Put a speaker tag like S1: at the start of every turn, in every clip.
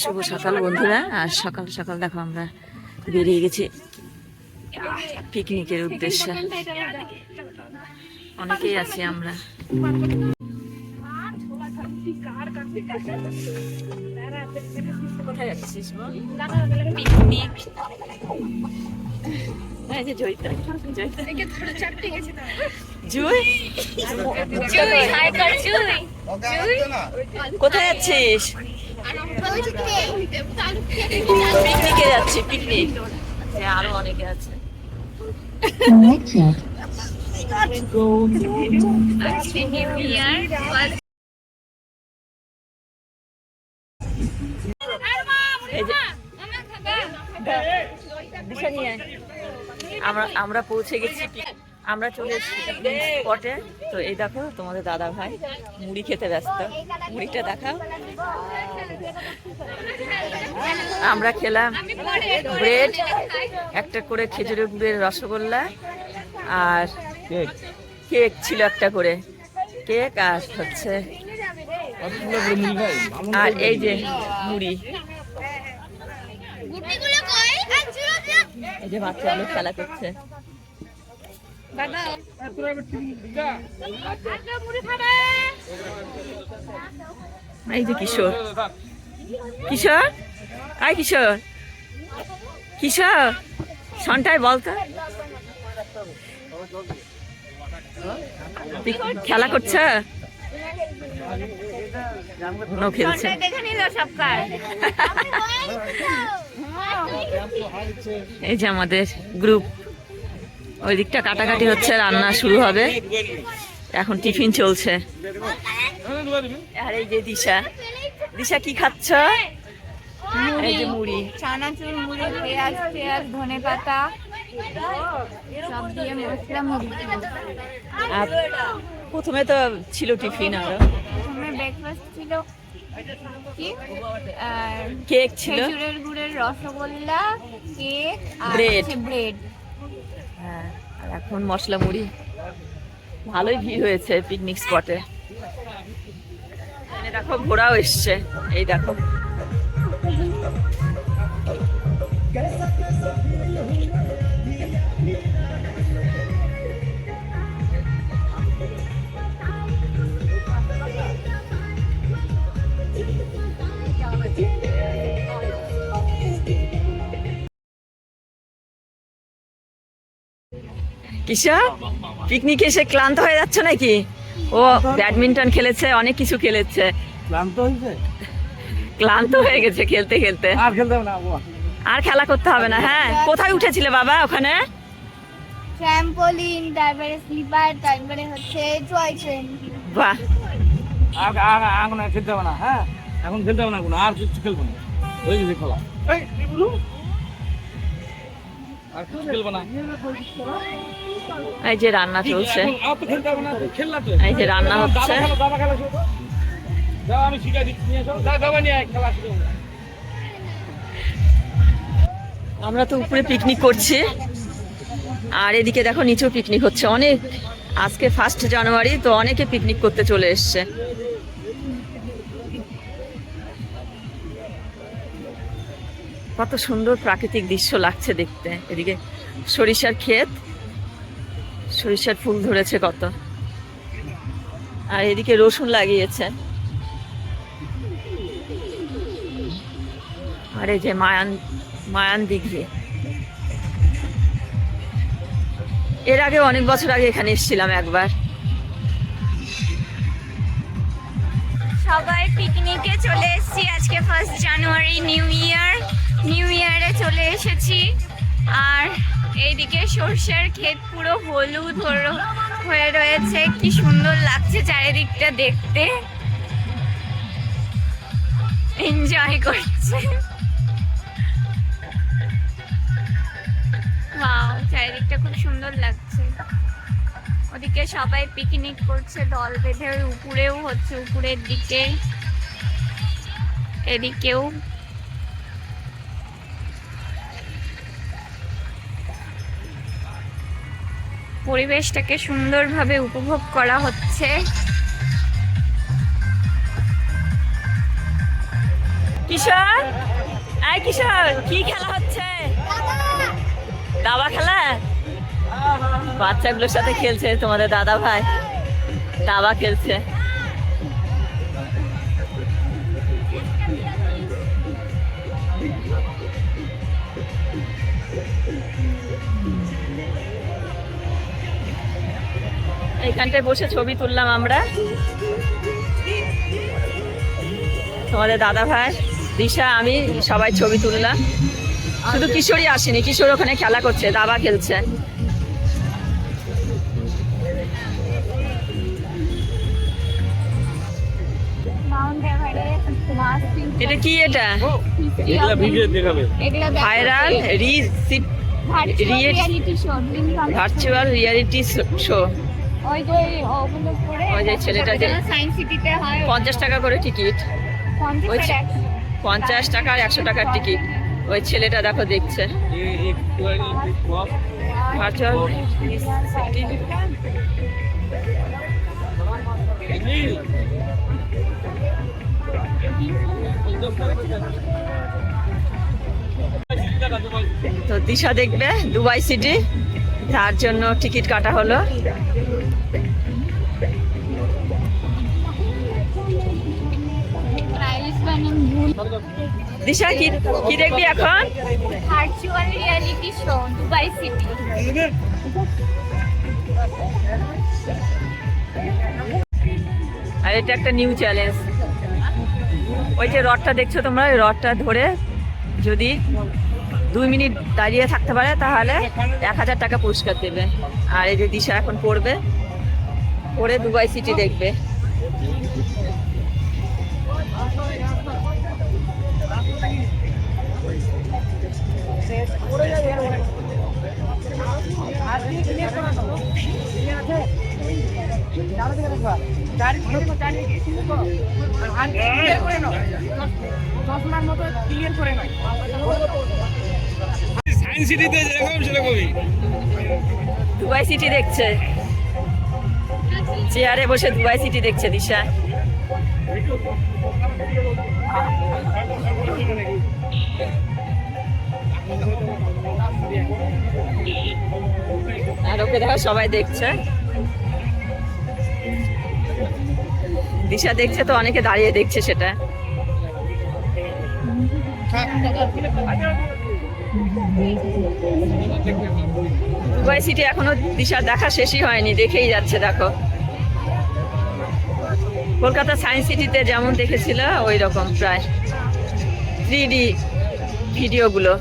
S1: শুভ সকাল বন্ধুরা। আর সকাল সকাল দেখো আমরা বেরিয়ে গেছি পিকনিকের উদ্দেশ্যে। অনেকেই আছি আমরা। কোথায় যাচ্ছিস? পিকনিক। কোথায় যাচ্ছিস? পিকনিকে যাচ্ছি। পিকনিক আরো অনেকে আছে। আমরা পৌঁছে গেছি। আমরা চলে এসেছি স্পটে। তো এই দেখো তোমাদের দাদা ভাই মুড়ি খেতে ব্যস্ত। মুড়িটা দেখাও। আমরা খেলাম ব্রেড, একটা করে খেজুরের গুড়ের রসগোল্লা, আর কেক ছিল একটা করে কেক, আর হচ্ছে আর এই যে মুড়ি। এই যে বাচ্চাগুলো খেলা করছে। এই যে কিশোর, কিশোর, আয় কিশোর, কিশোর সন্টায় বলতো খেলা করছে। খেলছে। এই যে আমাদের গ্রুপ। ওই দিকটা কাটাকাটি হচ্ছে, রান্না শুরু হবে, এখন টিফিন চলছে। আর এই যে দিশা, দিশা কি খাচ্ছ? এই যে মুড়ি,
S2: চানাচুর মুড়ি, পেঁয়াজ পেঁয়াজ ধনে পাতা সব দিয়ে মশলা মুড়ি।
S1: আর প্রথমে তো ছিল টিফিন, আরো
S2: প্রথমে ব্রেকফাস্ট ছিল কি
S1: কেক ছিল,
S2: খেজুরের গুড়ের রসগোল্লা, কেক আর ব্রেড।
S1: হ্যাঁ, আর এখন মশলা মুড়ি। ভালোই ভিড় হয়েছে পিকনিক স্পটে। দেখো ঘোড়াও এসছে। এই দেখো কিসা পিকনিকে এসে ক্লান্ত হয়ে যাচ্ছে নাকি? ও ব্যাডমিন্টন খেলেছে, অনেক কিছু খেলেছে, ক্লান্ত হয়ে গেছে খেলতে খেলতে। আর খেলা করতে হবে না। হ্যাঁ, কোথায় উঠেছিলে বাবা? ওখানে
S2: ট্র্যাম্পোলিন, তারপরে স্লিপার, তারপরে হচ্ছে টয় ট্রেন।
S1: বাহ,
S3: এখন খেলতে হবে না। হ্যাঁ, এখন খেলতে হবে না, কোনো আর কিছু খেলবো না। ওই যে খেলা আর কিছু খেলবো না।
S1: এই যে রান্না চলছে, এই যে রান্না হচ্ছে।
S3: আমি শিখাই দিচ্ছি, খেলা শুরু।
S1: আমরা তো উপরে পিকনিক করছি, আর এদিকে দেখো নিচেও পিকনিক হচ্ছে। অনেক, আজকে 1 জানুয়ারি, তো অনেকে পিকনিক করতে চলে এসছে। কত সুন্দর প্রাকৃতিক দৃশ্য লাগছে দেখতে। এদিকে সরিষার ক্ষেত, সরিষার ফুল ধরেছে কত, আর এদিকে রসুন লাগিয়েছে। আর এই যে মায়ান দিঘি। এর আগে অনেক বছর আগে এখানে এসেছিলাম একবার।
S2: সবাই পিকনিকে চলে এসেছি আজকে 1 জানুয়ারি, নিউ ইয়ারে চলে এসেছি। আর এইদিকে সরষের ক্ষেত পুরো হলুদ হয়ে রয়েছে। কি সুন্দর লাগছে চারিদিকটা দেখতে, এনজয় করছে। ওয়াও, চারিদিকটা খুব সুন্দর লাগছে। ওদিকে সবাই পিকনিক করছে দল বেঁধে, উপরেও হচ্ছে, উপরের দিকে, এদিকেও। পরিবেশটাকে সুন্দরভাবে উপভোগ করা হচ্ছে।
S1: কিশোর, এই কিশোর, কি খেলা হচ্ছে? দাবা খেলা? বাচ্চাগুলোর সাথে খেলছে তোমাদের দাদা ভাই, দাবা খেলছে। এইখানটায় বসে ছবি তুললাম আমরা, তোমাদের দাদা ভাই, দিশা, আমি সবাই ছবি তুললাম। শুধু কিশোরই আসেনি, কিশোর ওখানে খেলা করছে, দাবা খেলছে। এটা কি? এটা
S3: এগুলা ভিডিও দেখাবে।
S1: Viral virtual reality show. ওই যে ছেলেটা যে
S2: সায়েন্স সিটিতে হয়
S1: 50 টাকা করে টিকিট, 50 টাকা আর 100 টাকার টিকিট। ওই ছেলেটা দেখো দেখছে ভার্চুয়াল। তো দিশা দেখবে দুবাই সিটি, তার জন্য টিকিট কাটা হলো। দিশা কি কি দেখবি এখন?
S2: Virtual reality show Dubai city.
S1: আর এটা একটা নিউ চ্যালেঞ্জ। ওই যে রডটা দেখছো তোমরা, ওই রডটা ধরে যদি 2 মিনিট দাঁড়িয়ে থাকতে পারে তাহলে 1000 টাকা পুরস্কার দেবে। আর এই যে দিশা এখন পড়বে, পড়ে দুবাই সিটি দেখবে।
S3: সায়েন্স সিটিতে যেরকম সেরকমই
S1: দুবাই সিটি দেখছে, চেয়ারে বসে দুবাই সিটি দেখছে দিশা। আর ওকে দেখো সবাই দেখছে, দিশা দেখছে তো অনেকে দাঁড়িয়ে দেখছে সেটা। দুবাই সিটি এখনো দিশার দেখা শেষই হয়নি, দেখেই যাচ্ছে। দেখো কলকাতা সায়েন্স সিটিতে যেমন দেখেছিল ওই রকম প্রায় 3D ভিডিওগুলো।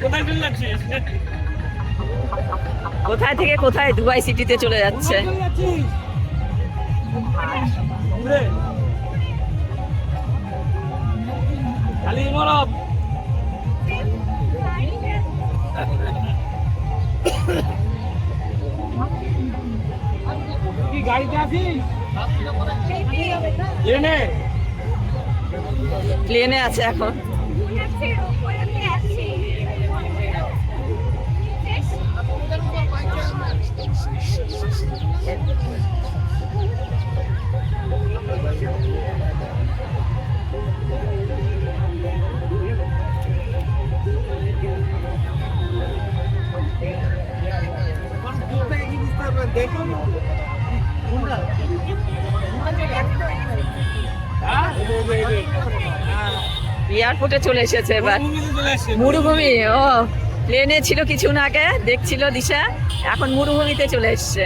S3: কোথায় চলে যাচ্ছিস?
S1: কোথায় থেকে কোথায় দুবাই সিটিতে চলে যাচ্ছে।
S3: খালি মরব কি গাড়িতে আছিস?
S1: প্লেনে আছে এখন। এয়ারপোর্টে চলে এসেছে এবার। মরুভূমি, ও প্লেনে ছিল কিছুক্ষণ আগে, দেখছিল দিশা, এখন মরুভূমিতে চলে এসছে।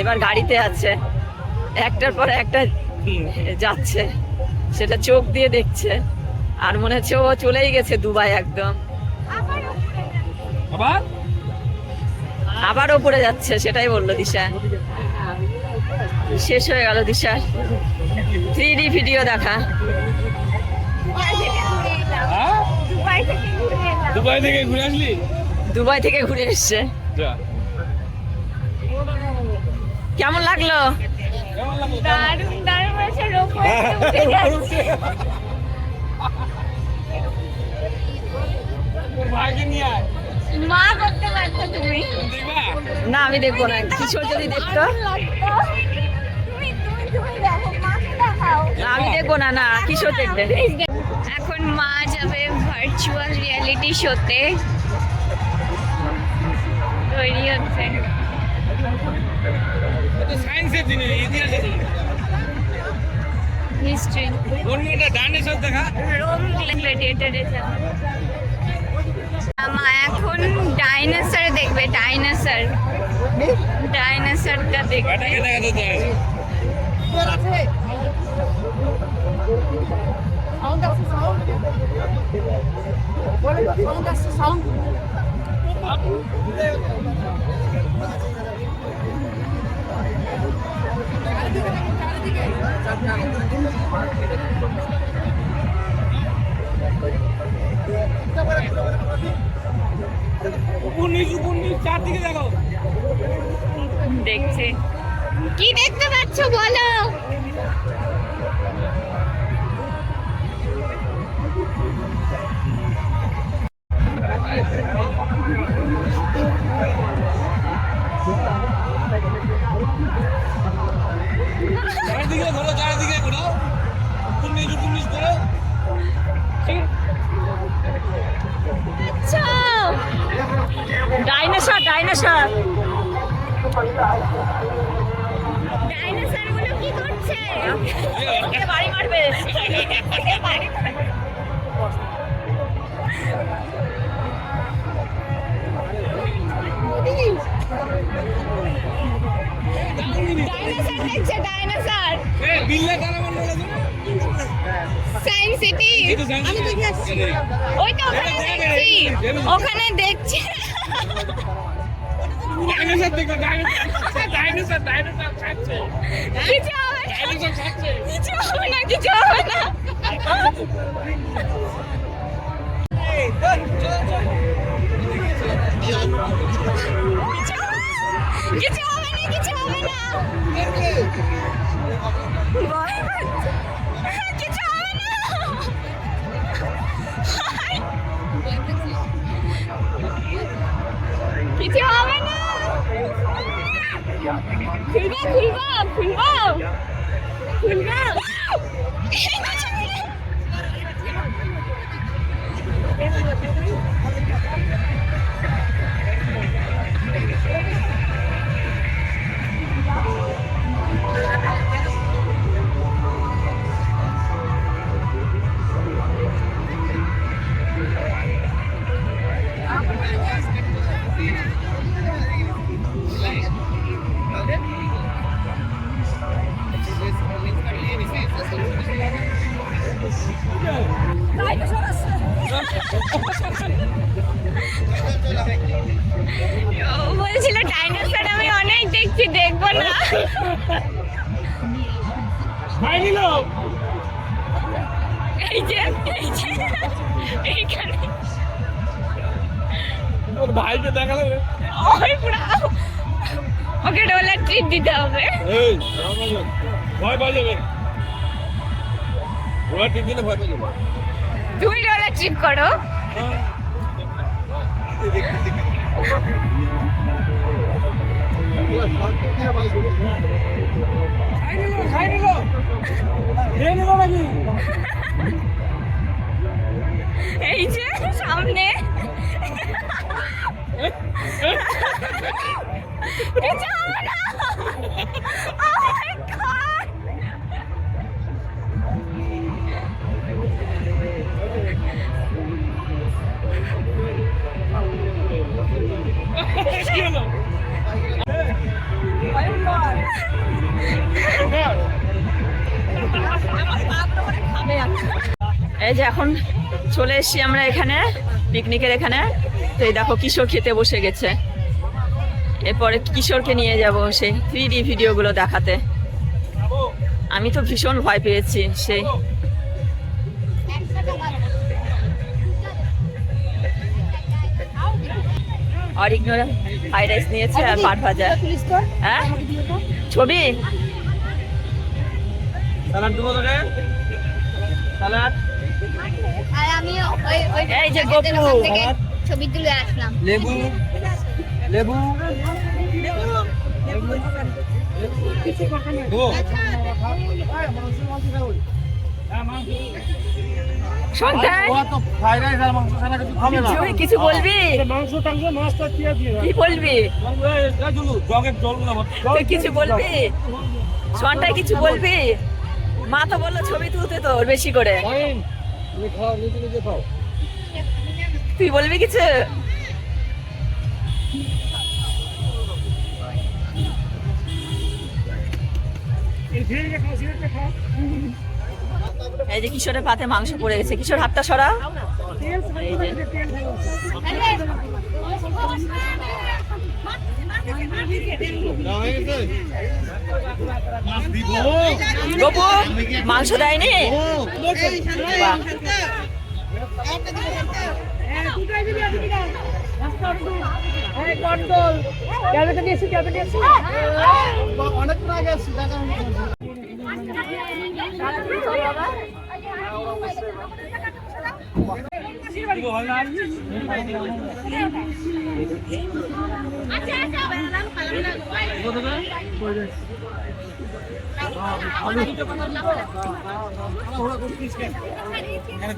S1: এবার গাড়িতে আছে, একটার পর একটা যাচ্ছে, সেটা চোখ দিয়ে দেখছে। আর মনে হচ্ছে ও চলেই গেছে দুবাই একদম। আবার ওপরে যাচ্ছে, সেটাই বললো দিশা। শেষ হয়ে গেল দিশা 3D ভিডিও দেখা।
S3: দুবাই থেকে ঘুরে আসলি?
S1: দুবাই থেকে ঘুরে এসছে। কেমন লাগলো?
S2: দারুণ দারুণ আছে, রোপওয়ে উঠে যাচ্ছে।
S3: ভাইকে নিয়ে আয়।
S2: মা করতে পারছো তুমি।
S3: দেখবা
S1: না আমি দেখবো না, কিশোর যদি দেখতো।
S2: তুমি দেখো, মাকে দেখাও।
S1: না আমি দেখবো না, না কিশোর দেখবে।
S2: এখন মা যাবে ভার্চুয়াল রিয়েলিটি শোতে, তৈরি হচ্ছে।
S3: তো সায়েন্সের জিনিস, ইতিহাসের জিনিস।
S2: হিস্ট্রি,
S3: অন্যটা ডাইনোসর দেখা।
S2: রোম গ্ল্যাডিয়েটরে যাবে। মা এখন ডাইনোসর দেখবে, ডাইনোসরটা দেখবে।
S3: এটাকে দেখাতে চাই। উপর নিচ চারদিকে দেখো।
S2: দেখছে, কি দেখতে পাচ্ছ বলো?
S3: চারদিকে ধরো, চারদিকে ঘোরো। উপর নিচ করো।
S1: Dinosaur, dinosaur.
S2: ডাইনোসরগুলো কি করছে?
S1: বাড়ি মারবে।
S2: ডাইনোসর দেখছে, ডাইনোসর।
S3: এই বিল্লা কারা মনে হলো?
S2: Science city.
S3: আমি দেখে আসছি।
S2: ওই তো ওখানে দেখছি, ওখানে দেখছি।
S3: ডাইনোসর দেখো, ডাইনোসর খাচ্ছে।
S2: কিছু হবে না,
S3: ডাইনোসর খাচ্ছে।
S2: কিছু হবে না, কিছু হবে না। কিছু হবে না, কিছু হবে না। ভয় পাচ্ছে। কিছু হবে না। কিছু হবে না। খুলবো। ও বলছিল ডাইনোসর আমি অনেক দেখছি, দেখবো না।
S3: ভাই নিল।
S2: এই যে এইখানে
S3: ওর ভাইকে দেখালে।
S2: ওই পুরো ওকে ডলার ট্রিট দিতে হবে।
S3: এই ভয় পাই যাবে। ওরা টিফিনে ভয় পাই যাবে।
S2: তুমি ডলার ট্রিট করো।
S3: খাই নিল নাকি?
S2: এই যে সামনে কিছু হবে না। Oh my God!
S3: কি হলো?
S1: এই যে এখন চলে এসছি আমরা এখানে পিকনিকের এখানে। তো এই দেখো কিশোর খেতে বসে গেছে। এরপরে কিশোরকে নিয়ে যাব সেই 3D ভিডিওগুলো দেখাতে। আমি তো ভীষণ ভয় পেয়েছি সেই। অরিজিনাল ফ্রাইড রাইস নিয়েছে আর পাট ভাজা। হ্যাঁ ছবি
S3: সালাদ দেবো তোকে? সালাদ।
S2: আর আমি ওই
S1: এই যে গপু
S2: ছবি তুলে আসলাম।
S3: লেবু লেবু
S1: সন্ধ্যায় তুই কিছু বলবি? কি বলবি? তুই কিছু বলবি? সন্ধ্যায় কিছু বলবি? মা তো বললো ছবি তুলতে তোর বেশি করে, তুই বলবি কিছু? এই যে কিশোরের পাতে মাংস পড়ে গেছে, কিশোর হাতটা সরা। এই যে গপু মাংস দেয়নি? বাহ।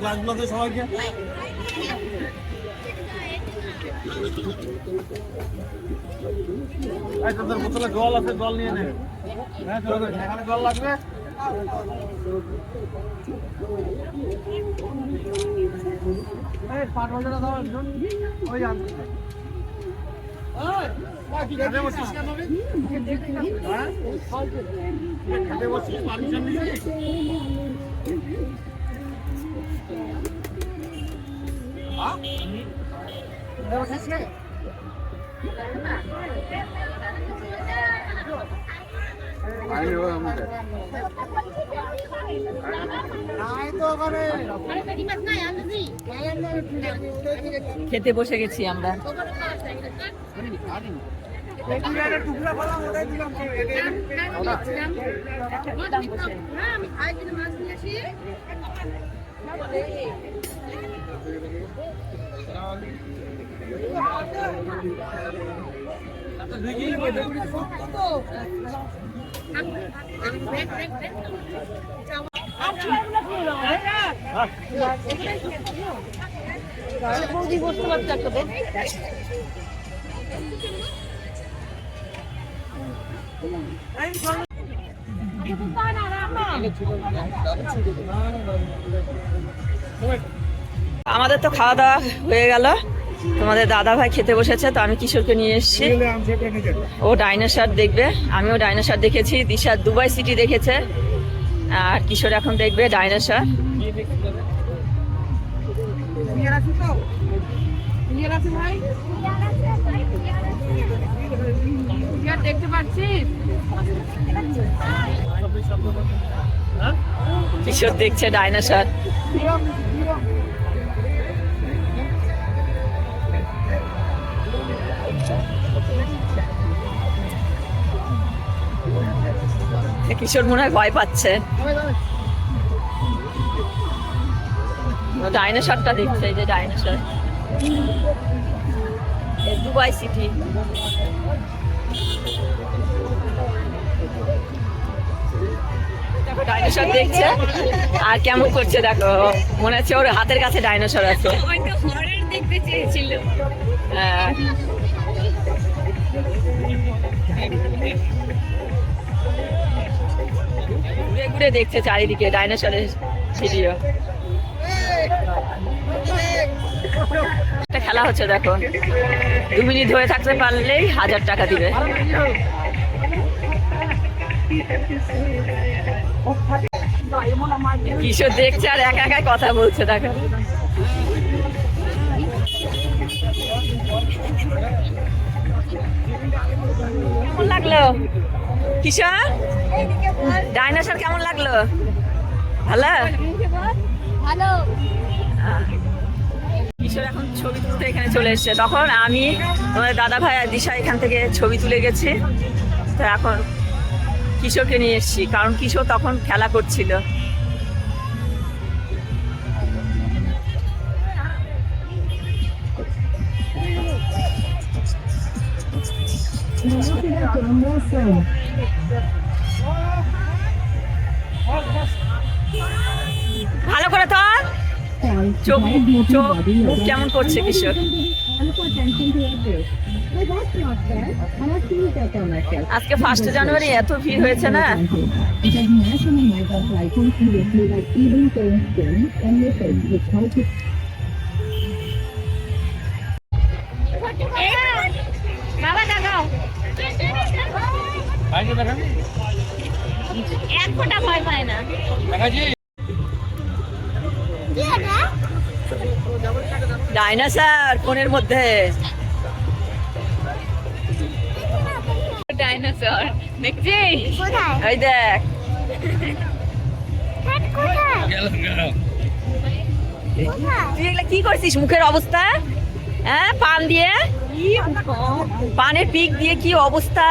S3: গ্লাসগুলোতে সবাইকে তোদের বোতলে জল আছে, জল নিয়ে নে। হ্যাঁ এখানে জল লাগবে। খেতে বসে গেছি আমরা। আমাদের তো খাওয়া দাওয়া হয়ে গেল, তোমাদের দাদা ভাই খেতে বসেছে, তো আমি কিশোরকে নিয়ে এসেছি। ও ডাইনোসর দেখবে, আমিও ডাইনোসর দেখেছি, দিশা দুবাই সিটি দেখেছে, আর কিশোর এখন দেখবে ডাইনোসর। দেখতে পাচ্ছিস কিশোর দেখছে ডাইনোসর। কিশোর মনে হয় ভয় পাচ্ছে, ডাইনোসরটা দেখছে। এই যে ডাইনোসর, দুবাই সিটি। দেখো ডাইনোসর দেখছে আর কেমন করছে দেখো, মনে হচ্ছে ওর হাতের কাছে ডাইনোসর আছে। দেখতে চেয়েছিল। হ্যাঁ ঘুরে ঘুরে দেখছে চারিদিকে ডাইনোসরের ভিডিও। একটা খেলা হচ্ছে দেখো, 2 মিনিট ধরে থাকতে পারলেই 1000 টাকা দিবে। কিশোর দেখছে আর একা একা কথা বলছে দেখো। কেমন লাগলো কিশোর? ডাইনোসর কেমন লাগলো? ভালো
S2: ভালো।
S1: কিশোর এখন ছবি তুলতে এখানে চলে এসছে, তখন আমি তোমাদের দাদা ভাই আর দিশা এখান থেকে ছবি তুলে গেছি। তো এখন কিশোরকে নিয়ে এসছি, কারণ কিশোর তখন খেলা করছিল।
S3: ভালো করে তো চোখ চোখ মুখ কেমন করছে কিশোর। আজকে 1 জানুয়ারি এত ভিড় হয়েছে না।
S2: বাবা দেখাও, এক ফোঁটা ভয় পায় না।
S3: ডাইনোসর ফোনের মধ্যে।
S2: ডাইনোসর দেখছিস?
S3: এই দেখ তুই এগুলা কি করছিস, মুখের অবস্থা? হ্যাঁ, পান দিয়ে, পানের পিক দিয়ে কি অবস্থা।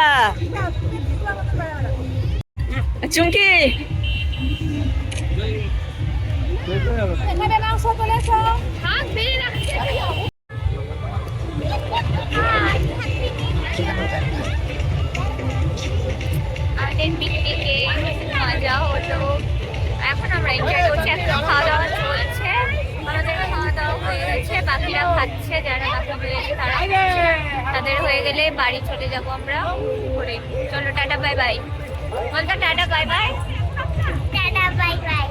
S3: চুমকি
S2: হাত বেরিয়ে রাখছে। আমাদের পিকনিকে মজা হলো, এখন আমরা এনজয় করছি। এখন খাওয়া দাওয়া চলছে, আমাদের খাওয়া দাওয়া হয়ে গেছে, বাকিরা খাচ্ছে, যারা বাকি রয়েছে তারা খাচ্ছে। তাদের হয়ে গেলে বাড়ি চলে যাব আমরা ঘুরে। চলো টাটা বাই বাই, বলতো tata bye bye, tata bye bye.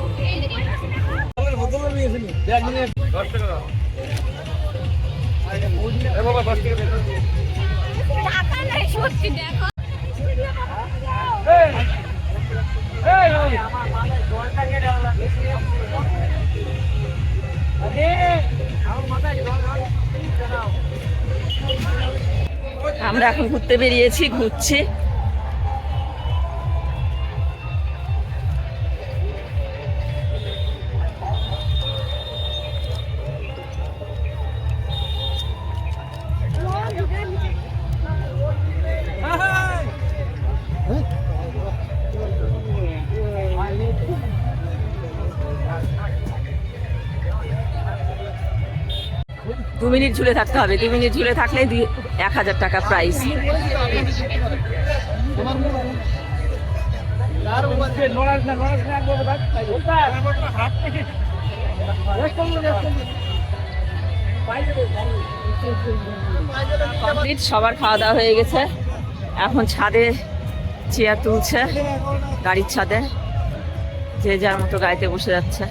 S2: টাকা নাই সত্যি, দেখো
S3: আমরা এখন ঘুরতে বেরিয়েছি, ঘুরছি। দু মিনিট ঝুলে থাকতে হবে, 2 মিনিট ঝুলে থাকলে 1000 টাকা প্রাইস। কমপ্লিট, সবার খাওয়া দাওয়া হয়ে গেছে। এখন ছাদে চেয়ার তুলছে, গাড়ির ছাদে, যে যার মতো গাড়িতে বসে যাচ্ছে।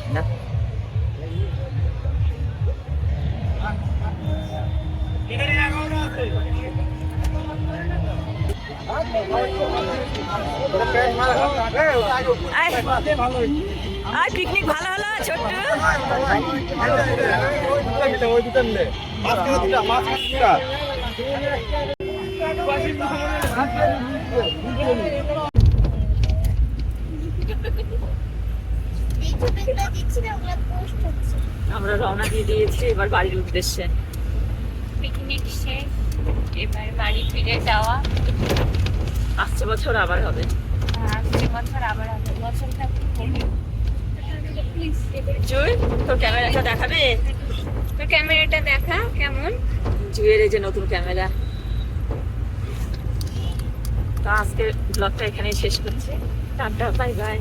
S3: আর পিকনিক ভালো হলো ছোট্ট। আমরা রওনা দিয়ে দিয়েছি এবার বাড়ির উদ্দেশ্যে।
S2: পিকনিক শেষ, এবার বাড়ি ফিরে যাওয়া।
S3: আসছে বছর আবার হবে,
S2: আসছে বছর আবার হবে, বছরটা
S3: জুই তোর ক্যামেরাটা দেখাবে?
S2: তোর ক্যামেরাটা দেখা কেমন।
S3: জুয়ের এই যে নতুন ক্যামেরা। তো আজকে ব্লগটা এখানেই শেষ করছি, টাটা বাই বাই।